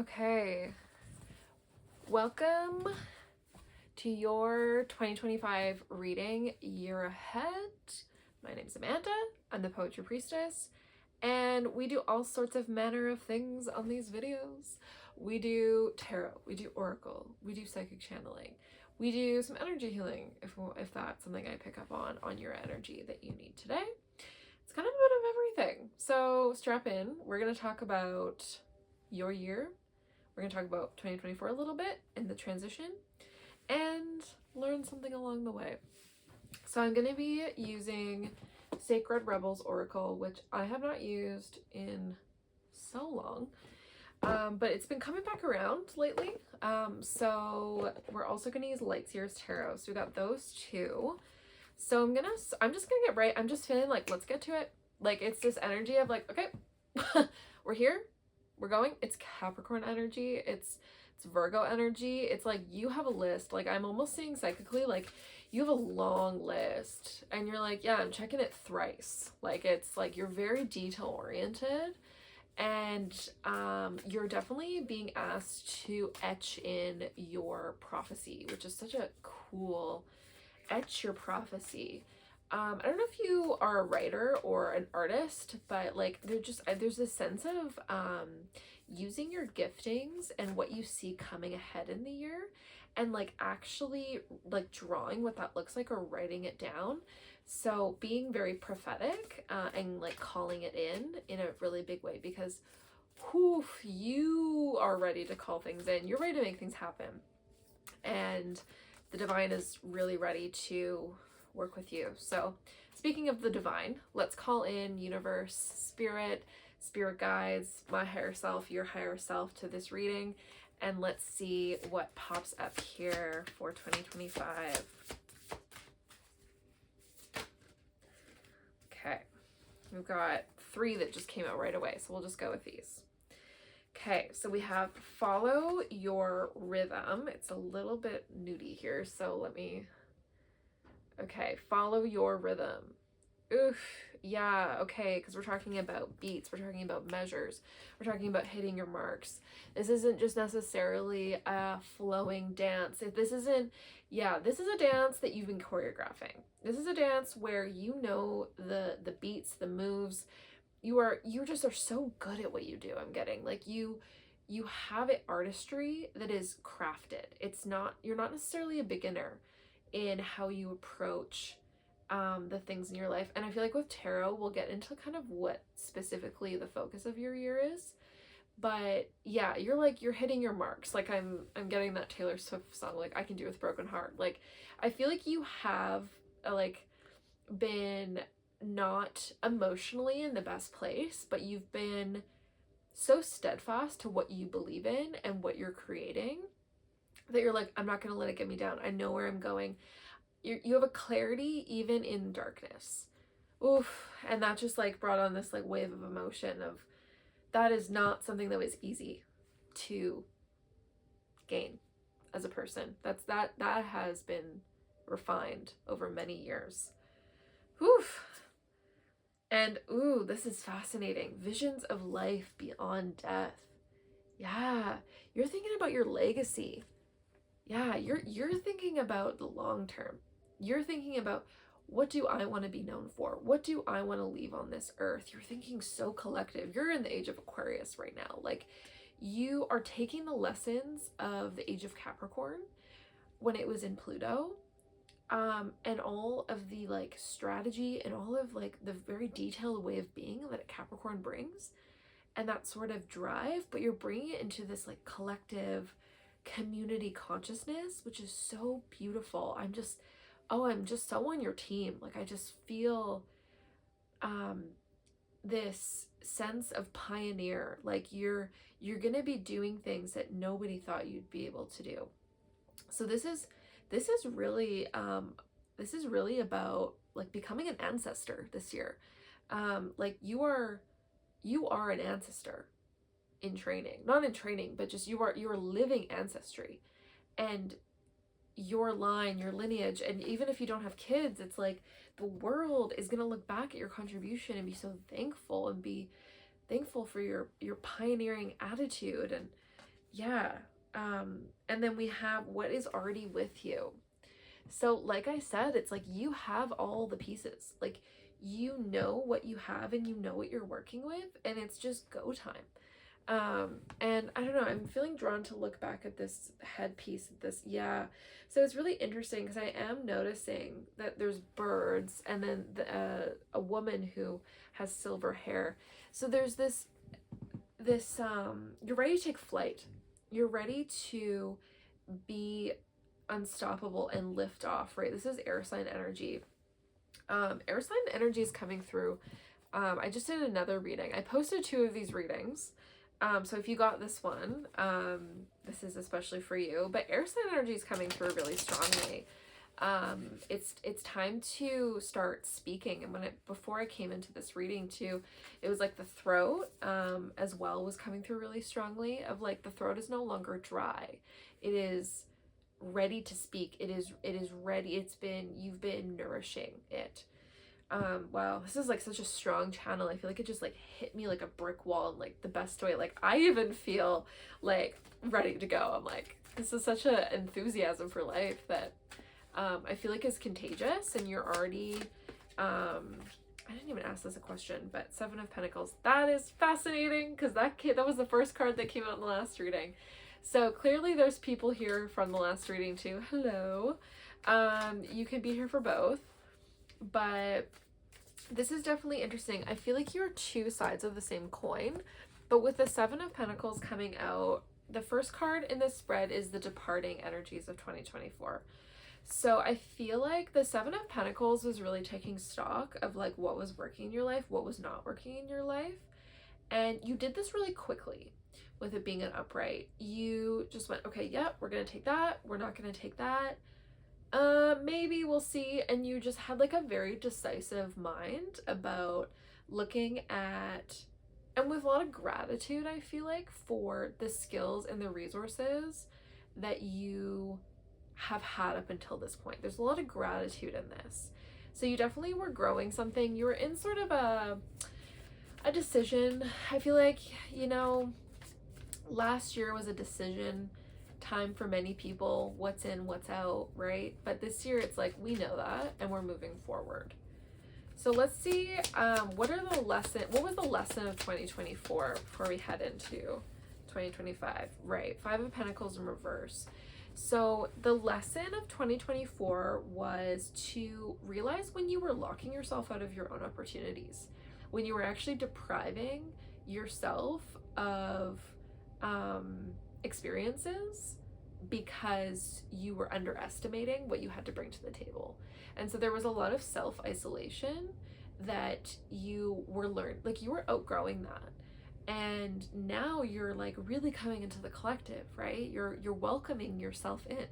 Okay, welcome to your 2025 reading year ahead. My name's Amanda, I'm the Poetry Priestess, and we do all sorts of manner of things on these videos. We do tarot, we do oracle, we do psychic channeling, we do some energy healing if that's something I pick up on your energy that you need today. It's kind of a bit of everything. So strap in, we're going to talk about your year. We're going to talk about 2024 a little bit in the transition and learn something along the way. So I'm going to be using Sacred Rebels Oracle, which I have not used in so long, but it's been coming back around lately. So we're also going to use Lightseers Tarot. So we got those two. So I'm just gonna get right. I'm just feeling like, let's get to it. Like, it's this energy of like, okay, we're here, we're going. It's Capricorn energy, it's Virgo energy. It's like you have a list. Like, I'm almost seeing psychically like you have a long list and you're like, yeah, I'm checking it thrice. Like, it's like you're very detail oriented, and you're definitely being asked to etch in your prophecy, which is such a cool etch your prophecy. I don't know if you are a writer or an artist, but like there's this sense of using your giftings and what you see coming ahead in the year, and like actually like drawing what that looks like or writing it down. So being very prophetic and like calling it in a really big way, because you are ready to call things in. You're ready to make things happen, and the divine is really ready to work with you. So speaking of the divine, let's call in universe, spirit guides, my higher self, your higher self, to this reading, and let's see what pops up here for 2025. Okay, we've got 3 that just came out right away, so we'll just go with these. Okay, so we have follow your rhythm. It's a little bit nudie here, so let me... Okay, follow your rhythm. Oof, yeah, okay, because we're talking about beats, we're talking about measures, we're talking about hitting your marks. This isn't just necessarily a flowing dance. This isn't... Yeah, this is a dance that you've been choreographing. This is a dance where you know the beats, the moves. You just are so good at what you do. I'm getting like you have an artistry that is crafted. It's not... You're not necessarily a beginner in how you approach the things in your life. And I feel like with tarot, we'll get into kind of what specifically the focus of your year is. But yeah, you're hitting your marks. Like I'm getting that Taylor Swift song, like I Can Do With Broken Heart. Like I feel like you have like been not emotionally in the best place, but you've been so steadfast to what you believe in and what you're creating that you're like, I'm not going to let it get me down. I know where I'm going. You have a clarity even in darkness. Oof. And that just like brought on this like wave of emotion of that is not something that was easy to gain as a person. That has been refined over many years. Oof. And ooh, this is fascinating. Visions of life beyond death. Yeah, you're thinking about your legacy. Yeah, you're thinking about the long term. You're thinking about, what do I want to be known for? What do I want to leave on this earth? You're thinking so collective. You're in the age of Aquarius right now. Like, you are taking the lessons of the age of Capricorn when it was in Pluto, and all of the like strategy and all of like the very detailed way of being that Capricorn brings, and that sort of drive, but you're bringing it into this like collective community consciousness, which is so beautiful. I'm just so on your team. Like I just feel this sense of pioneer. Like you're gonna be doing things that nobody thought you'd be able to do. So this is really about like becoming an ancestor this year. Like you are an ancestor in training, not in training, but just you are living ancestry, and your line, your lineage. And even if you don't have kids, it's like the world is going to look back at your contribution and be so thankful, and be thankful for your pioneering attitude. And Yeah. And then we have what is already with you. So, like I said, it's like you have all the pieces. Like, you know what you have and you know what you're working with, and it's just go time. And I don't know, I'm feeling drawn to look back at this headpiece, this, yeah. So it's really interesting because I am noticing that there's birds and then a woman who has silver hair. So there's you're ready to take flight. You're ready to be unstoppable and lift off, right? This is air sign energy. Air sign energy is coming through. I just did another reading. I posted 2 of these readings. So if you got this one, this is especially for you, but air sign energy is coming through really strongly. It's time to start speaking. And before I came into this reading too, it was like the throat, as well was coming through really strongly, of like the throat is no longer dry. It is ready to speak. It is ready. You've been nourishing it. Wow, this is like such a strong channel. I feel like it just like hit me like a brick wall in like the best way. Like I even feel like ready to go. I'm like, this is such a enthusiasm for life that I feel like is contagious, and you're already I didn't even ask this a question, but 7 of Pentacles. That is fascinating because that was the first card that came out in the last reading. So clearly there's people here from the last reading too. Hello. You can be here for both, but this is definitely interesting. I feel like you're 2 sides of the same coin, but with the 7 of Pentacles coming out, the first card in this spread is the departing energies of 2024. So I feel like the 7 of Pentacles was really taking stock of like what was working in your life, what was not working in your life. And you did this really quickly with it being an upright. You just went, okay, yep, we're going to take that. We're not going to take that. Maybe we'll see. And you just had like a very decisive mind about looking at, and with a lot of gratitude, I feel like, for the skills and the resources that you have had up until this point. There's a lot of gratitude in this. So you definitely were growing something. You were in sort of a decision. I feel like, you know, last year was a decision time for many people, what's in, what's out, right? But this year it's like, we know that and we're moving forward. So let's see, what was the lesson of 2024 before we head into 2025? Right, 5 of Pentacles in reverse. So the lesson of 2024 was to realize when you were locking yourself out of your own opportunities, when you were actually depriving yourself of experiences because you were underestimating what you had to bring to the table. And so there was a lot of self-isolation that you were you were outgrowing that. And now you're like really coming into the collective, right? You're welcoming yourself in.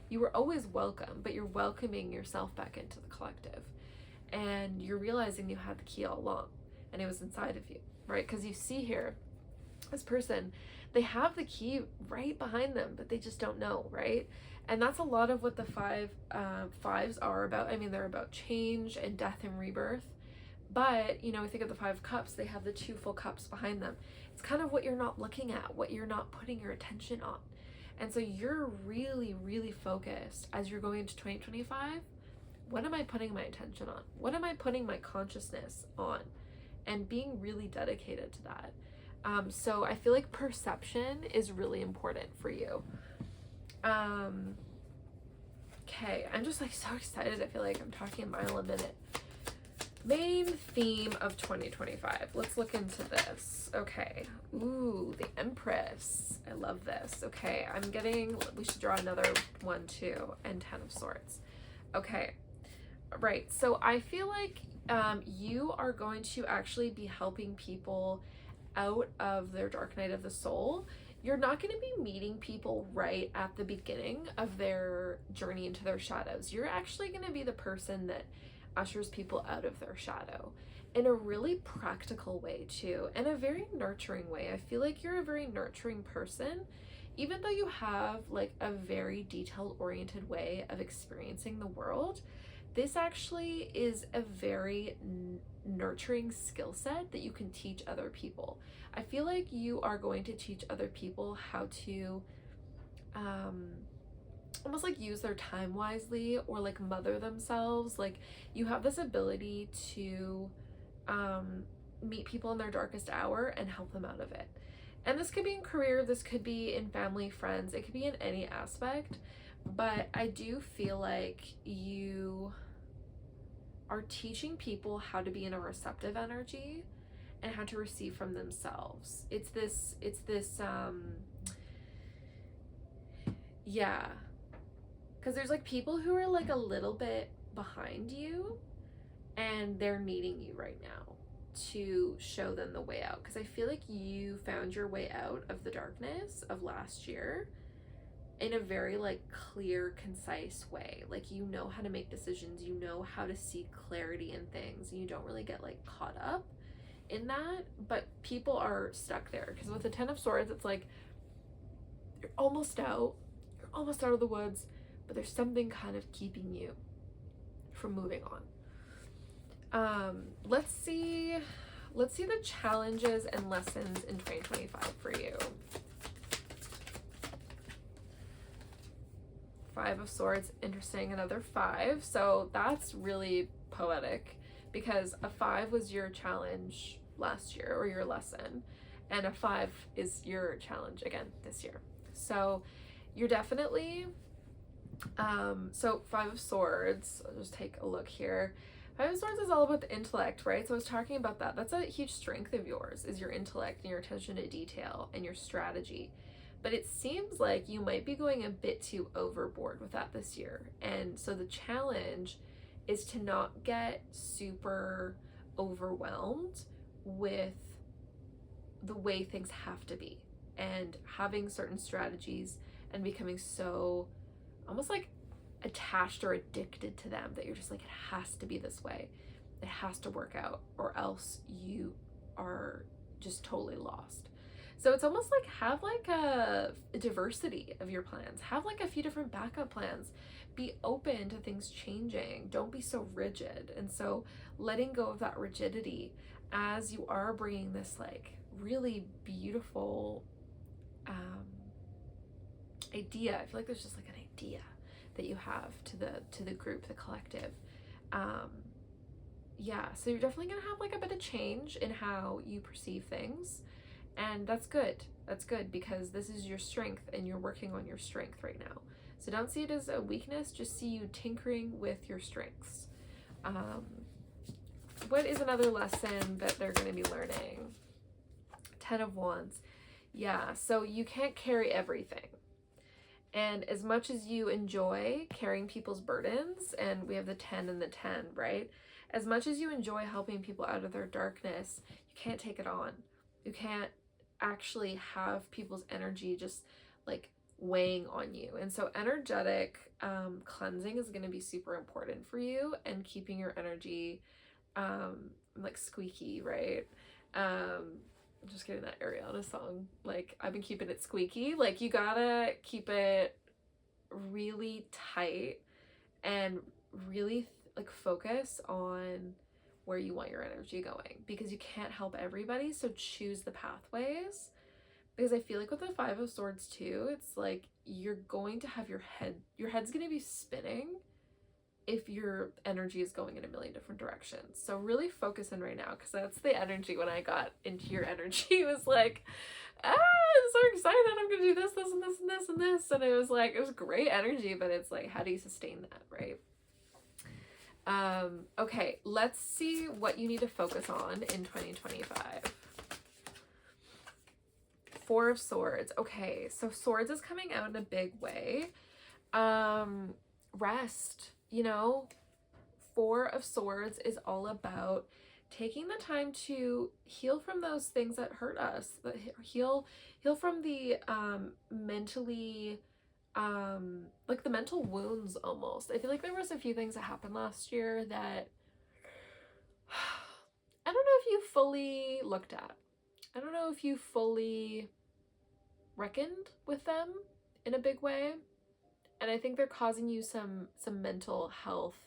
You were always welcome, but you're welcoming yourself back into the collective. And you're realizing you had the key all along and it was inside of you, right? Because you see here, this person, they have the key right behind them, but they just don't know, right? And that's a lot of what the fives are about. I mean, they're about change and death and rebirth. But, you know, I think of the 5 cups, they have the 2 full cups behind them. It's kind of what you're not looking at, what you're not putting your attention on. And so you're really, really focused as you're going into 2025. What am I putting my attention on? What am I putting my consciousness on? And being really dedicated to that. So I feel like perception is really important for you. Okay, I'm just like so excited. I feel like I'm talking a mile a minute. Main theme of 2025. Let's look into this. Okay. Ooh, the Empress. I love this. Okay, we should draw another one too, and 10 of Swords. Okay. Right. So I feel like you are going to actually be helping people out of their dark night of the soul. You're not going to be meeting people right at the beginning of their journey into their shadows. You're actually going to be the person that ushers people out of their shadow in a really practical way too, and a very nurturing way. I feel like you're a very nurturing person, even though you have like a very detailed oriented way of experiencing the world. this actually is a very nurturing skill set that you can teach other people. I feel like you are going to teach other people how to almost like use their time wisely, or like mother themselves. Like, you have this ability to meet people in their darkest hour and help them out of it. And this could be in career, this could be in family, friends, it could be in any aspect. But I do feel like you are teaching people how to be in a receptive energy and how to receive from themselves. It's this yeah, because there's like people who are like a little bit behind you and they're needing you right now to show them the way out, because I feel like you found your way out of the darkness of last year in a very like clear, concise way. Like, you know how to make decisions, you know how to see clarity in things, and you don't really get like caught up in that. But people are stuck there, because with the Ten of Swords, it's like you're almost out of the woods, but there's something kind of keeping you from moving on. Let's see the challenges and lessons in 2025 for you. Five of Swords, interesting, another 5. So that's really poetic, because a 5 was your challenge last year, or your lesson, and a 5 is your challenge again this year. So you're definitely so 5 of Swords, I'll just take a look here. 5 of Swords is all about the intellect, right? So I was talking about that. That's a huge strength of yours, is your intellect and your attention to detail and your strategy. But it seems like you might be going a bit too overboard with that this year. And so the challenge is to not get super overwhelmed with the way things have to be, and having certain strategies and becoming so almost like attached or addicted to them that you're just like, it has to be this way, it has to work out, or else you are just totally lost. So it's almost like, have like a diversity of your plans, have like a few different backup plans, be open to things changing, don't be so rigid. And so letting go of that rigidity as you are bringing this like really beautiful idea. I feel like there's just like an idea that you have to the group, the collective. Yeah, so you're definitely gonna have like a bit of change in how you perceive things, and that's good. That's good, because this is your strength and you're working on your strength right now. So don't see it as a weakness, just see you tinkering with your strengths. What is another lesson that they're going to be learning? 10 of Wands. Yeah, so you can't carry everything. And as much as you enjoy carrying people's burdens, and we have the 10 and the 10, right? As much as you enjoy helping people out of their darkness, you can't take it on. You can't actually have people's energy just like weighing on you. And so energetic cleansing is going to be super important for you, and keeping your energy like squeaky, right? I'm just getting that Ariana song. Like, I've been keeping it squeaky. Like, you gotta keep it really tight and really like focus on where you want your energy going, because you can't help everybody. So choose the pathways, because I feel like with the 5 of Swords too, it's like you're going to have your head's going to be spinning if your energy is going in a million different directions. So really focus in right now, because that's the energy when I got into your energy. It was like, I'm so excited, I'm gonna do this and this and this and this, and it was like, it was great energy, but it's like, how do you sustain that, right? Okay, let's see what you need to focus on in 2025. 4 of Swords. Okay, so Swords is coming out in a big way. Rest, you know. 4 of Swords is all about taking the time to heal from those things that hurt us, that heal from the mentally like the mental wounds almost. I feel like there was a few things that happened last year that I don't know if you fully looked at. I don't know if you fully reckoned with them in a big way. And I think they're causing you some mental health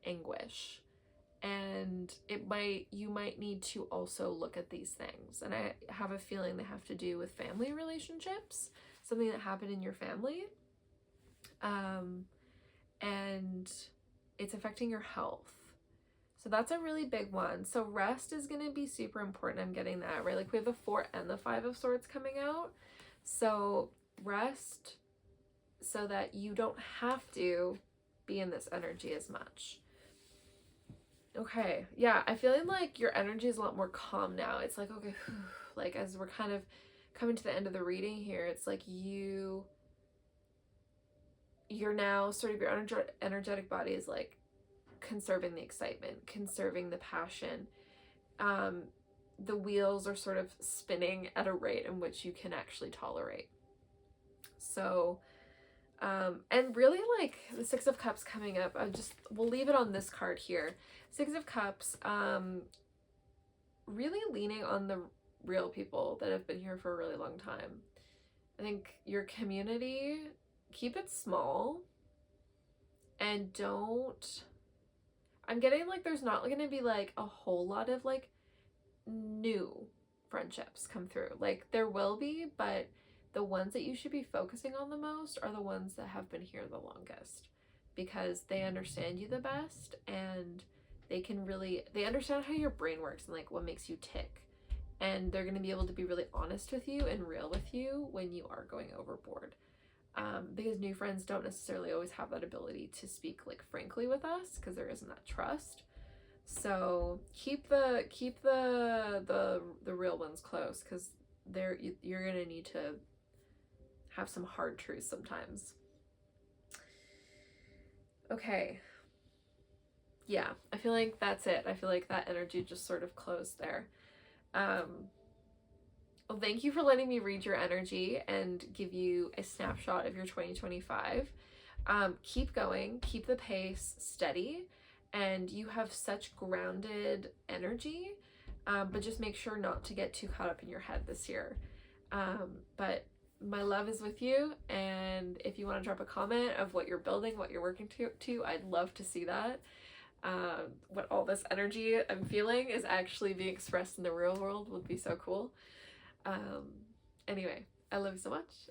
anguish. And you might need to also look at these things. And I have a feeling they have to do with family relationships, something that happened in your family. And it's affecting your health. So that's a really big one. So rest is going to be super important. I'm getting that, right? Like we have the 4 and the 5 of Swords coming out. So rest so that you don't have to be in this energy as much. Okay, yeah, I feel like your energy is a lot more calm now. It's like, okay, like as we're kind of coming to the end of the reading here, it's like you're now sort of, your energetic body is like conserving the excitement, conserving the passion. The wheels are sort of spinning at a rate in which you can actually tolerate. So, and really like the 6 of Cups coming up, we'll leave it on this card here. 6 of Cups, really leaning on the real people that have been here for a really long time. I think your community, keep it small, and I'm getting like there's not going to be like a whole lot of like new friendships come through. Like there will be, but the ones that you should be focusing on the most are the ones that have been here the longest, because they understand you the best, and they understand how your brain works and like what makes you tick. And they're going to be able to be really honest with you and real with you when you are going overboard. Because new friends don't necessarily always have that ability to speak like frankly with us, because there isn't that trust. So keep the real ones close, because you're gonna need to have some hard truths sometimes. Okay. Yeah, I feel like that's it. I feel like that energy just sort of closed there. Well, thank you for letting me read your energy and give you a snapshot of your 2025. Keep going, keep the pace steady, and you have such grounded energy, but just make sure not to get too caught up in your head this year. But my love is with you, and if you want to drop a comment of what you're building, what you're working to, I'd love to see that. What all this energy I'm feeling is actually being expressed in the real world would be so cool. Anyway, I love you so much.